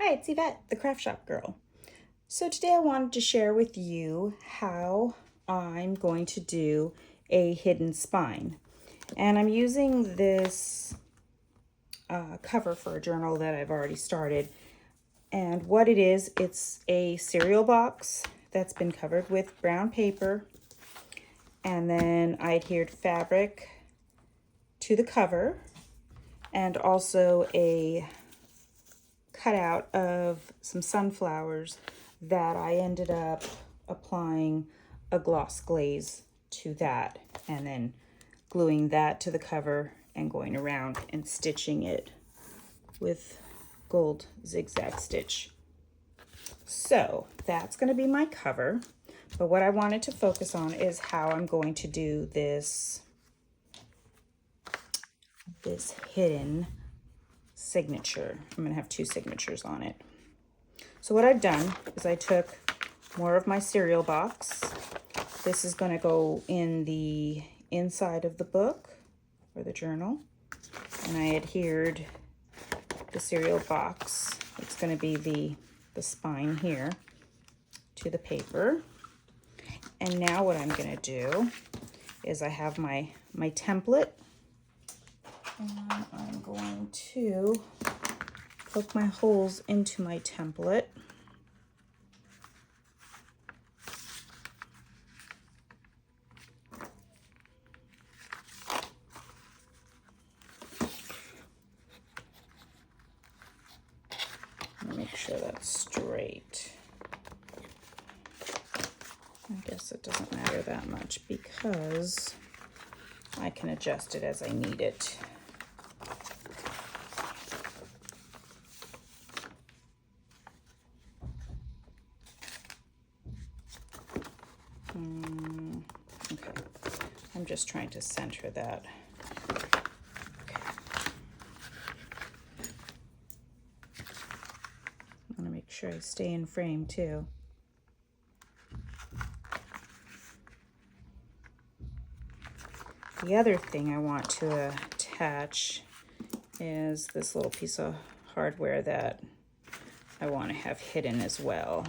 Hi, it's Yvette, the craft shop girl. So today I wanted to share with you how I'm going to do a hidden spine. And I'm using this cover for a journal that I've already started. And what it is, it's a cereal box that's been covered with brown paper. And then I adhered fabric to the cover and also a cutout of some sunflowers that I ended up applying a gloss glaze to that and then gluing that to the cover and going around and stitching it with gold zigzag stitch. So that's going to be my cover, but what I wanted to focus on is how I'm going to do this hidden signature. I'm going to have two signatures on it. So what I've done is I took more of my cereal box. This is going to go in the inside of the book or the journal. And I adhered the cereal box. It's going to be the spine here to the paper. And now what I'm going to do is I have my template. And I'm going to poke my holes into my template. Make sure that's straight. I guess it doesn't matter that much because I can adjust it as I need it. Okay, I'm just trying to center that. Okay. I want to make sure I stay in frame too. The other thing I want to attach is this little piece of hardware that I want to have hidden as well.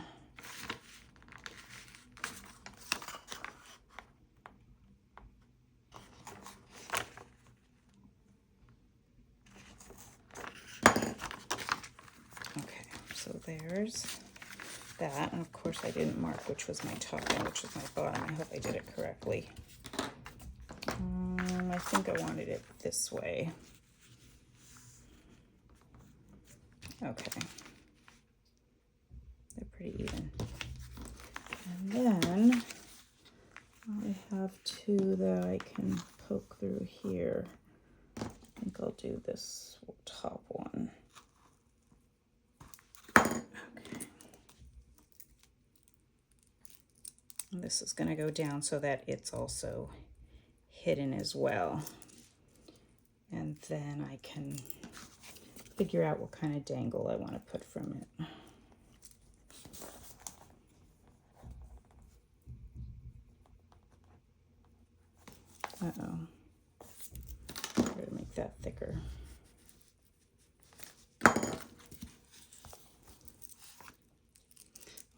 Okay, so there's that. And of course I didn't mark which was my top and which was my bottom. I hope I did it correctly. I think I wanted it this way. Okay. They're pretty even. And then I have two that I can poke through here. I think I'll do this top one. Okay. And this is going to go down so that it's also hidden as well. And then I can figure out what kind of dangle I want to put from it. Uh-oh. I'm going to make that thicker.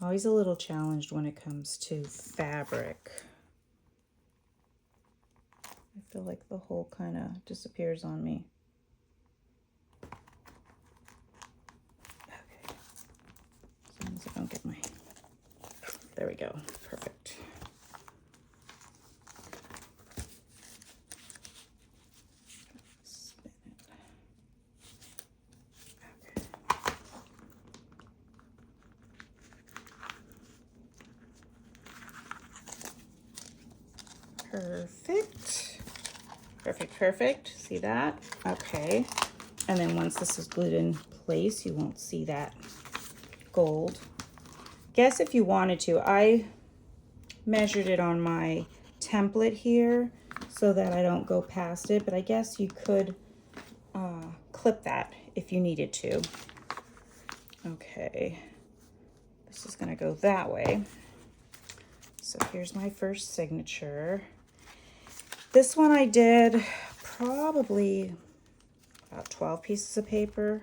Always a little challenged when it comes to fabric. I feel like the hole kind of disappears on me. Okay. As long as I don't get my... There we go. Perfect. Spin it. Okay. Perfect. Perfect, perfect. See that? Okay. And then once this is glued in place, you won't see that gold. Guess if you wanted to, I measured it on my template here so that I don't go past it, but I guess you could clip that if you needed to. Okay. This is going to go that way. So here's my first signature. This one I did probably about 12 pieces of paper.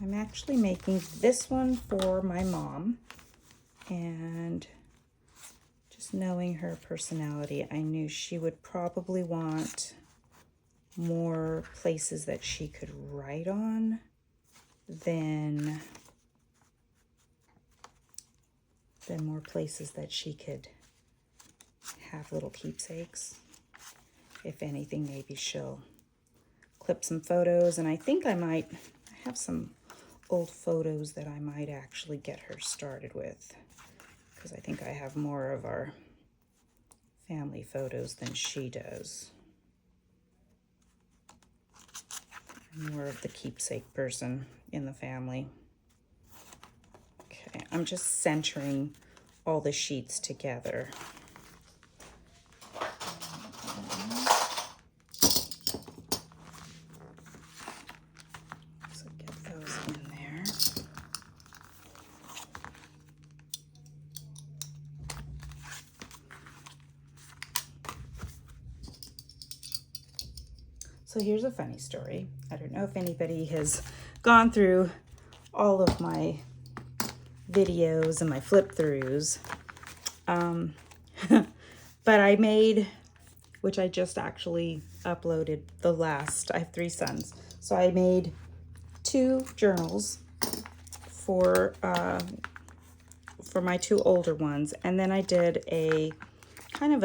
I'm actually making this one for my mom, and just knowing her personality, I knew she would probably want more places that she could write on than more places that she could have little keepsakes. If anything, maybe she'll clip some photos, and I think I have some old photos that I might actually get her started with, because I think I have more of our family photos than she does. I'm more of the keepsake person in the family. Okay, I'm just centering all the sheets together. So get those in there. So here's a funny story. I don't know if anybody has gone through all of my videos and my flip throughs. But I made, which I just actually uploaded I have 3 sons. So I made 2 journals for my 2 older ones. And then I did a kind of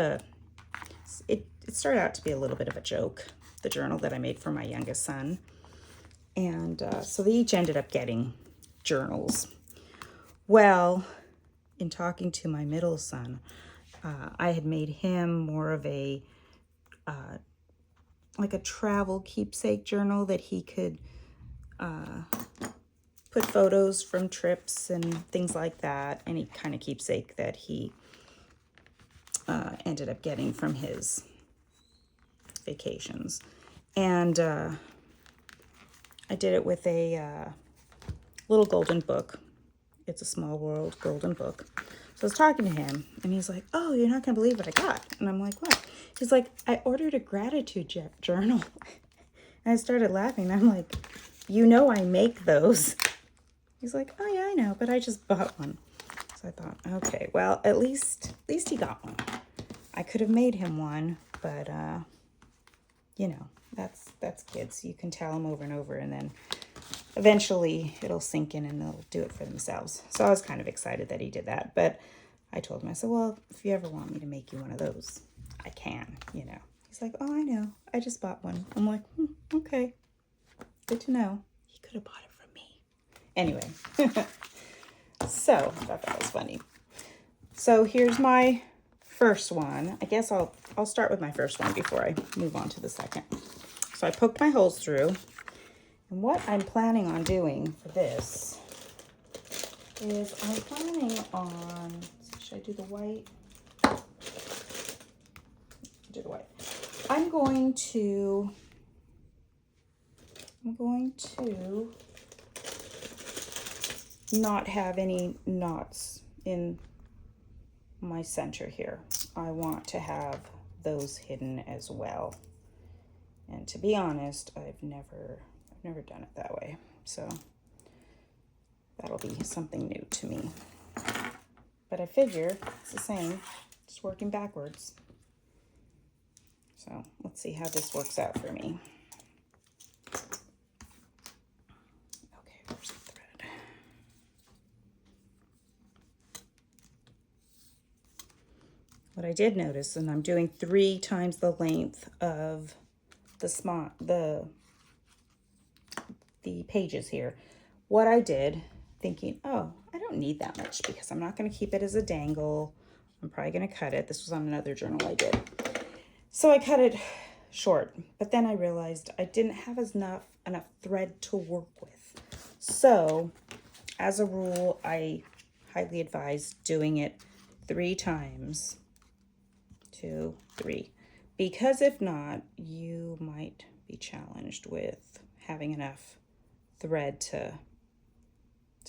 it started out to be a little bit of a joke, the journal that I made for my youngest son. And so they each ended up getting journals. Well, in talking to my middle son, I had made him more of a like a travel keepsake journal that he could put photos from trips and things like that, any kind of keepsake that he ended up getting from his vacations. And I did it with a little golden book. It's a Small World golden book. So I was talking to him, and he's like, "Oh, you're not going to believe what I got." And I'm like, "What?" He's like, "I ordered a gratitude journal." And I started laughing. I'm like, "You know I make those." He's like, "Oh, yeah, I know, but I just bought one." So I thought, okay, well, at least he got one. I could have made him one, but, you know, that's kids. You can tell them over and over, and then eventually it'll sink in and they'll do it for themselves. So I was kind of excited that he did that. But I told him, I said, "Well, if you ever want me to make you one of those, I can, you know." He's like, "Oh, I know. I just bought one." I'm like, okay, good to know. He could have bought it from me. Anyway, so I thought that was funny. So here's my first one. I guess I'll start with my first one before I move on to the second. So I poked my holes through. And what I'm planning on doing for this is I'm planning on, should I do the white? Do the white. I'm going to not have any knots in my center here. I want to have those hidden as well. And to be honest, I've never done it that way. So that'll be something new to me. But I figure it's the same, just working backwards. So let's see how this works out for me. Okay, where's the thread? What I did notice, and I'm doing 3 times the length of the pages here. What I did, thinking, oh, I don't need that much because I'm not going to keep it as a dangle. I'm probably going to cut it. This was on another journal I did. So I cut it short, but then I realized I didn't have enough thread to work with. So as a rule, I highly advise doing it 3 times, 2, 3, because if not, you might be challenged with having enough thread to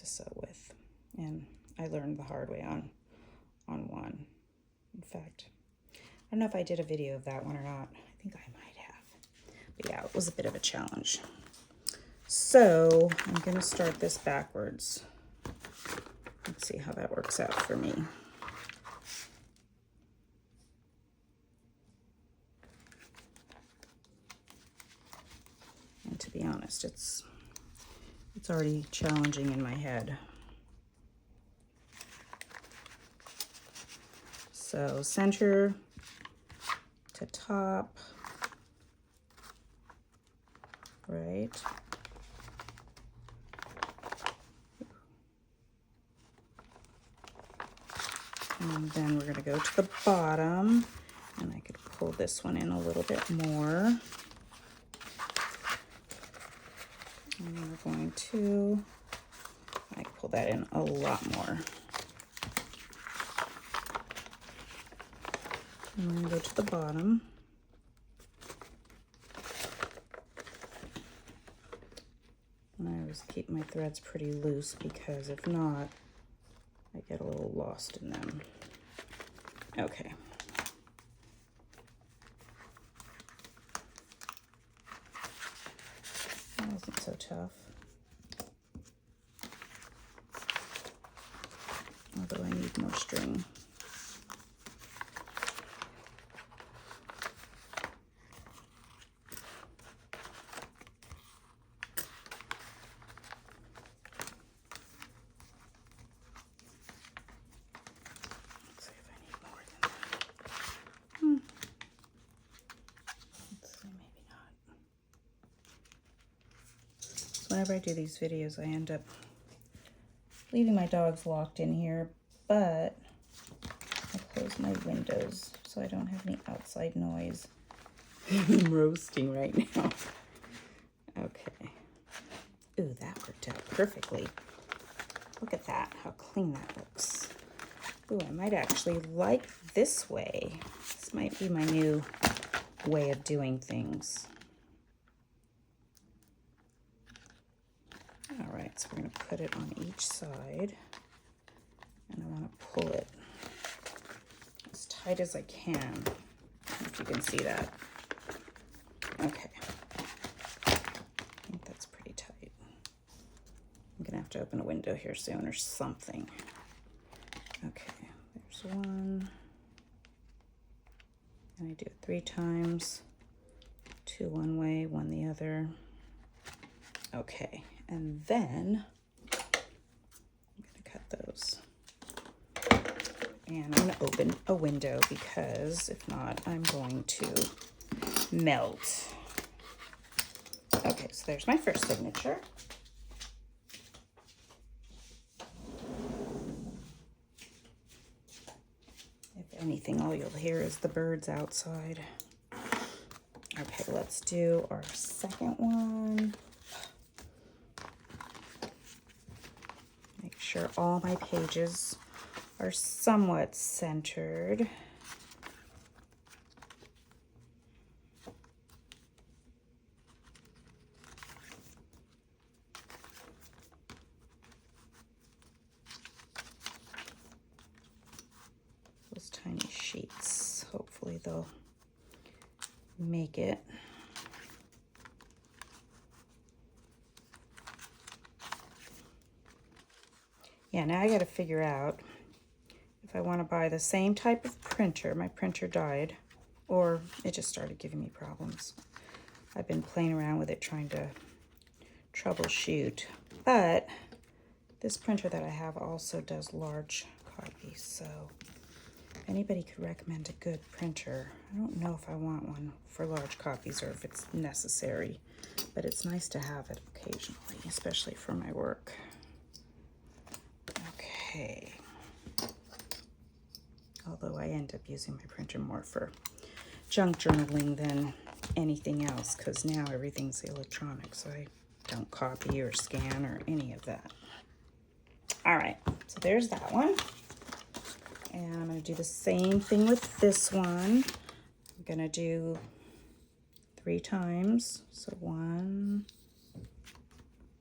sew with. And I learned the hard way on one. In fact, I don't know if I did a video of that one or not. I think I might have. But yeah, it was a bit of a challenge. So I'm going to start this backwards. Let's see how that works out for me. And to be honest, it's already challenging in my head. So center to top, right? And then we're going to go to the bottom, and I could pull this one in a little bit more. And we're going to, I pull that in a lot more. And we're going to go to the bottom. And I always keep my threads pretty loose because if not, I get a little lost in them. Okay. That wasn't so tough. Although I need more string. Let's see if I need more than that. Let's see, maybe not. Whenever I do these videos, I end up leaving my dogs locked in here, but I close my windows so I don't have any outside noise. I'm roasting right now. Okay. Ooh, that worked out perfectly. Look at that, how clean that looks. Ooh, I might actually like this way. This might be my new way of doing things. All right, so we're going to put it on each side, and I want to pull it as tight as I can. I don't know if you can see that. Okay. I think that's pretty tight. I'm going to have to open a window here soon or something. Okay, there's one. And I do it 3 times. 2 one way, 1 the other. Okay, and then I'm going to cut those. And I'm going to open a window because if not, I'm going to melt. Okay, so there's my first signature. If anything, all you'll hear is the birds outside. Okay, let's do our second one. Make sure all my pages are somewhat centered. Those tiny sheets, hopefully they'll make it. Yeah, now I got to figure out if I want to buy the same type of printer. My printer died, or it just started giving me problems. I've been playing around with it trying to troubleshoot, but this printer that I have also does large copies, so if anybody could recommend a good printer. I don't know if I want one for large copies or if it's necessary, but it's nice to have it occasionally, especially for my work. Okay. Although I end up using my printer more for junk journaling than anything else, because now everything's electronic, so I don't copy or scan or any of that. All right, so there's that one. And I'm going to do the same thing with this one. I'm going to do 3 times. So 1,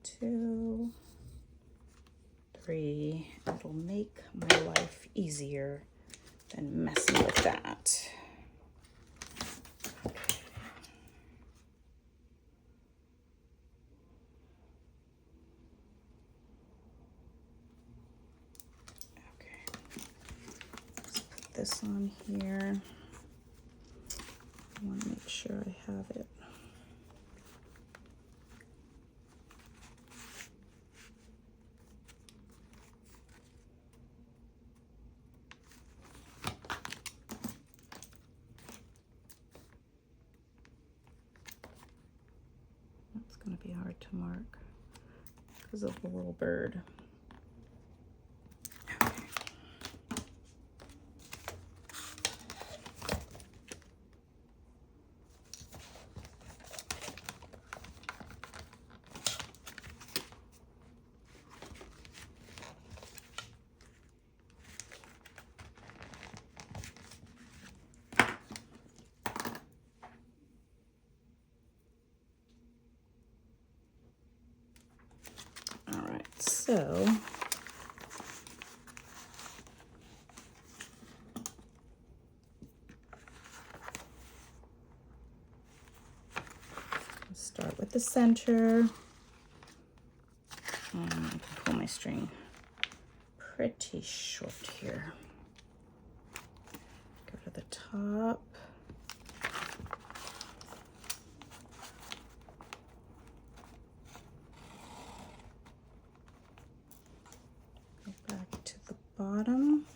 2, 3. It'll make my life easier than messing with that. this on here. I want to make sure I have it. That's going to be hard to mark because of the little bird. So let's start with the center. I can pull my string pretty short here. Go to the top. Bottom.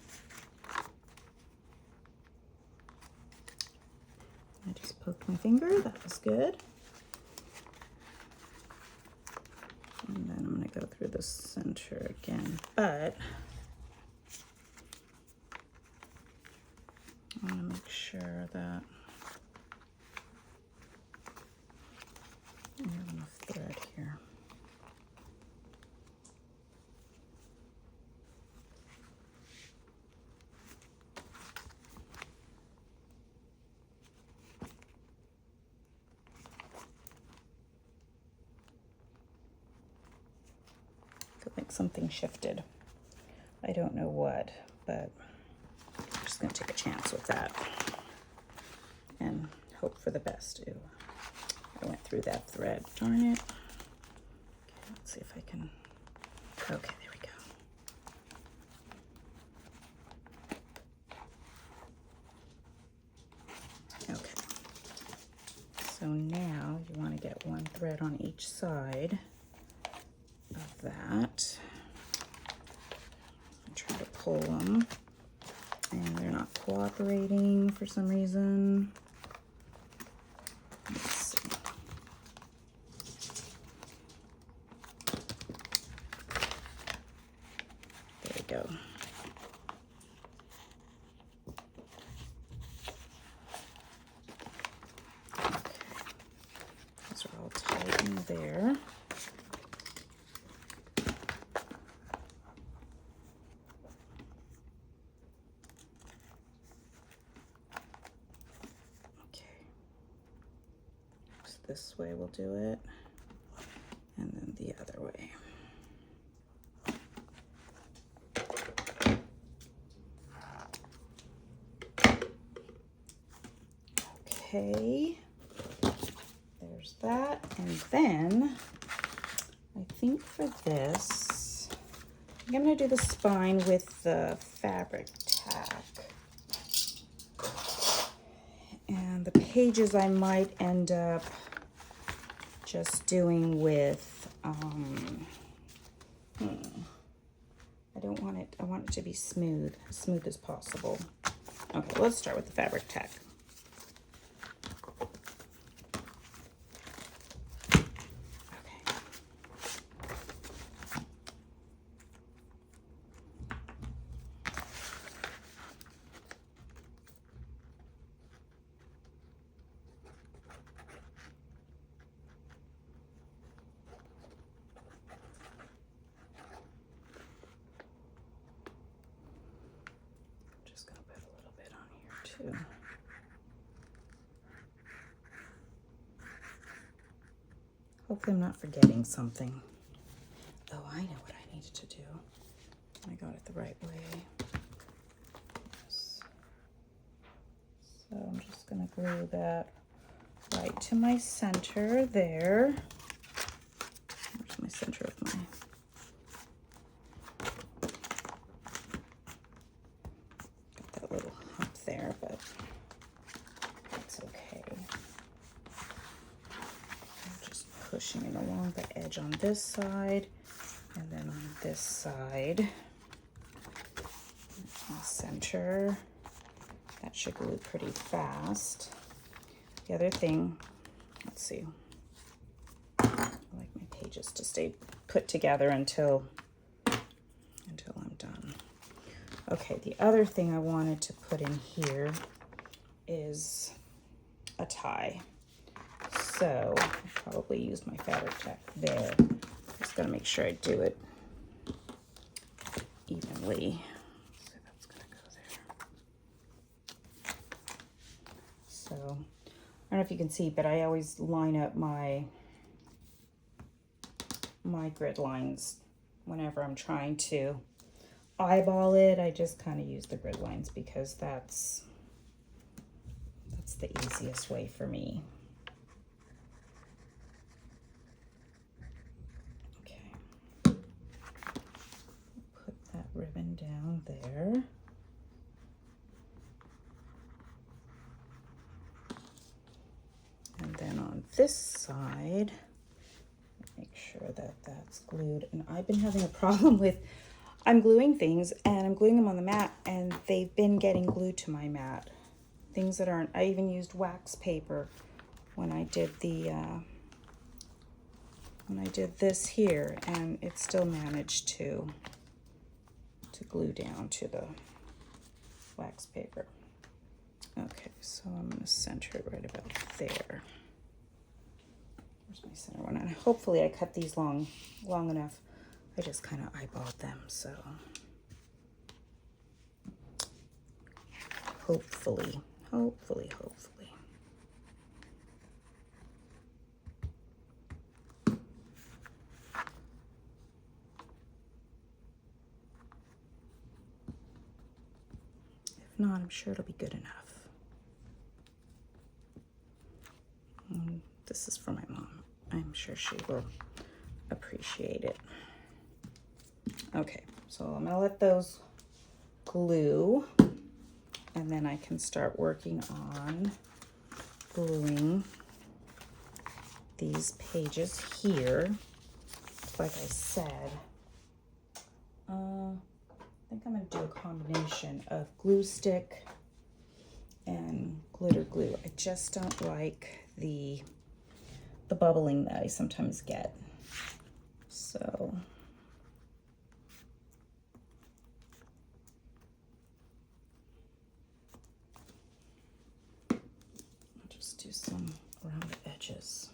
I just poked my finger, that was good. And then I'm going to go through the center again, but I want to make sure that I have enough thread here. Like something shifted. I don't know what, but I'm just going to take a chance with that and hope for the best. Ooh, I went through that thread. Darn it. Okay, let's see if I can. Okay, there we go. Okay. So now you want to get one thread on each side of that. I try to pull them and they're not cooperating for some reason. Let's see. There we go. Okay. Those are all tight in there. This way we'll do it, and then the other way. Okay, there's that. And then I think for this, I'm gonna do the spine with the fabric tack. And the pages I might end up just doing with, I don't want it, I want it to be smooth, as smooth as possible. Okay, let's start with the fabric tack. Too. Hopefully I'm not forgetting something. Oh, I know what I needed to do. I got it the right way. Yes. So I'm just going to glue that right to my center there. Where's my center of my... Got that little there, but it's okay. I'm just pushing it along the edge on this side, and then on this side, my center. That should glue pretty fast. The other thing, let's see, I like my pages to stay put together until I'm done. Okay, the other thing I wanted to put in here is a tie. So I'll probably use my fabric tack there. Just gotta make sure I do it evenly. So that's gonna go there. So I don't know if you can see, but I always line up my grid lines whenever I'm trying to eyeball it. I just kind of use the grid lines because that's the easiest way for me. Okay, put that ribbon down there. And then on this side, make sure that that's glued. And I've been having a problem with, I'm gluing things and I'm gluing them on the mat and they've been getting glued to my mat. Things that aren't, I even used wax paper when I did the, when I did this here, and it still managed to glue down to the wax paper. Okay, so I'm gonna center it right about there. Where's my center one? And hopefully I cut these long enough. I just kind of eyeballed them, so hopefully. If not, I'm sure it'll be good enough. This is for my mom. I'm sure she will appreciate it. Okay, so I'm gonna let those glue, and then I can start working on gluing these pages here. Like I said, I think I'm gonna do a combination of glue stick and glitter glue. I just don't like the bubbling that I sometimes get. So I'll just do some around the edges.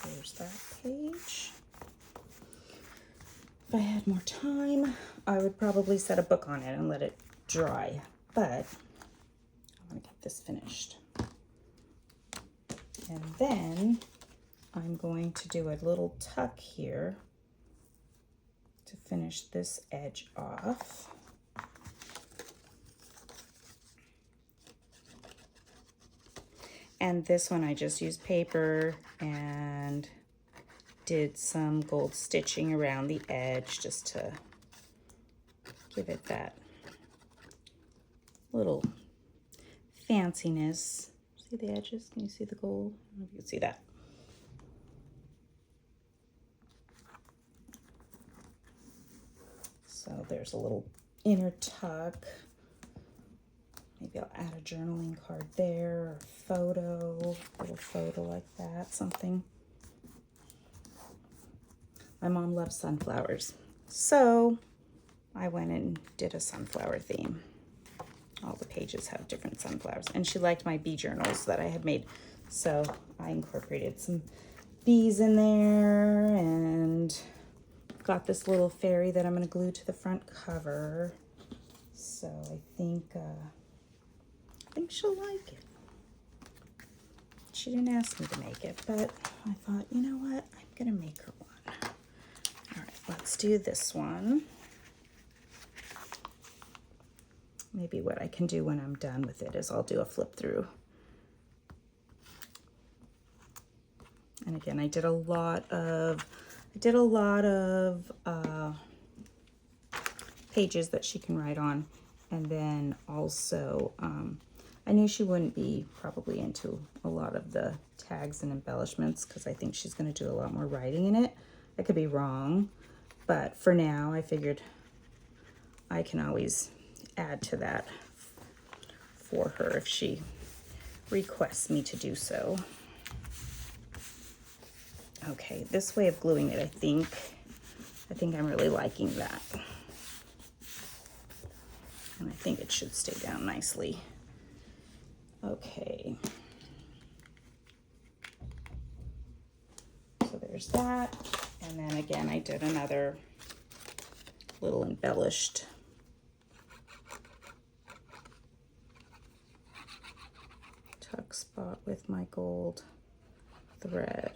There's that page. If I had more time, I would probably set a book on it and let it dry, but I want to get this finished. And then I'm going to do a little tuck here to finish this edge off. And this one I just used paper and did some gold stitching around the edge just to give it that little fanciness. See the edges? Can you see the gold? I don't know if you can see that. So there's a little inner tuck. Maybe I'll add a journaling card there, or a little photo like that, something. My mom loves sunflowers, so I went and did a sunflower theme. All the pages have different sunflowers, and she liked my bee journals that I had made, so I incorporated some bees in there, and got this little fairy that I'm going to glue to the front cover. So I think I think she'll like it. She didn't ask me to make it, but I thought, you know what? I'm gonna make her one. All right, let's do this one. Maybe what I can do when I'm done with it is I'll do a flip through. And again, I did a lot of pages that she can write on. And then also, I knew she wouldn't be probably into a lot of the tags and embellishments because I think she's going to do a lot more writing in it. I could be wrong, but for now, I figured I can always add to that for her if she requests me to do so. Okay, this way of gluing it, I think I'm really liking that. And I think it should stay down nicely. Okay. So there's that. And then again, I did another little embellished tuck spot with my gold thread.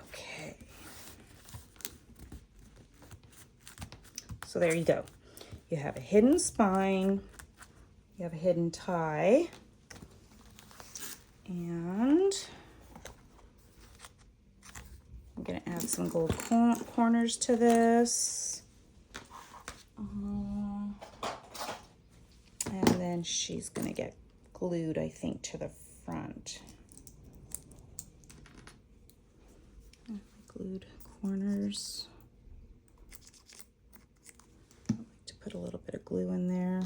Okay. So there you go. You have a hidden spine, you have a hidden tie, and I'm going to add some gold corners to this. And then she's going to get glued, I think, to the front. Glued corners. I like to put a little bit of glue in there.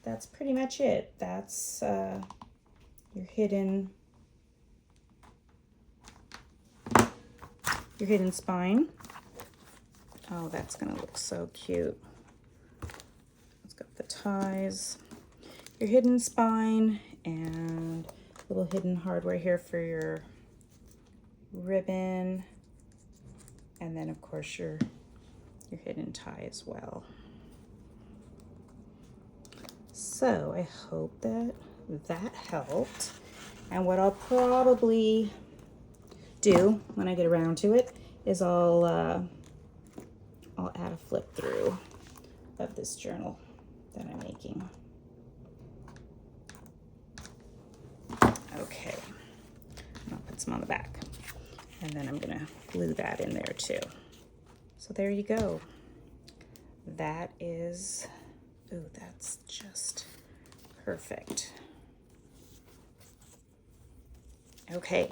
That's pretty much it. That's your hidden spine. Oh, that's gonna look so cute. It's got the ties, your hidden spine, and little hidden hardware here for your ribbon, and then of course your hidden tie as well. So I hope that helped. And what I'll probably do when I get around to it is I'll add a flip through of this journal that I'm making. Okay, and I'll put some on the back, and then I'm gonna glue that in there too. So there you go. That is, ooh, that's just perfect. Okay,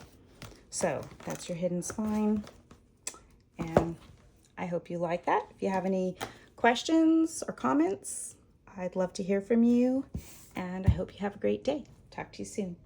so that's your hidden spine, and I hope you like that. If you have any questions or comments, I'd love to hear from you, and I hope you have a great day. Talk to you soon.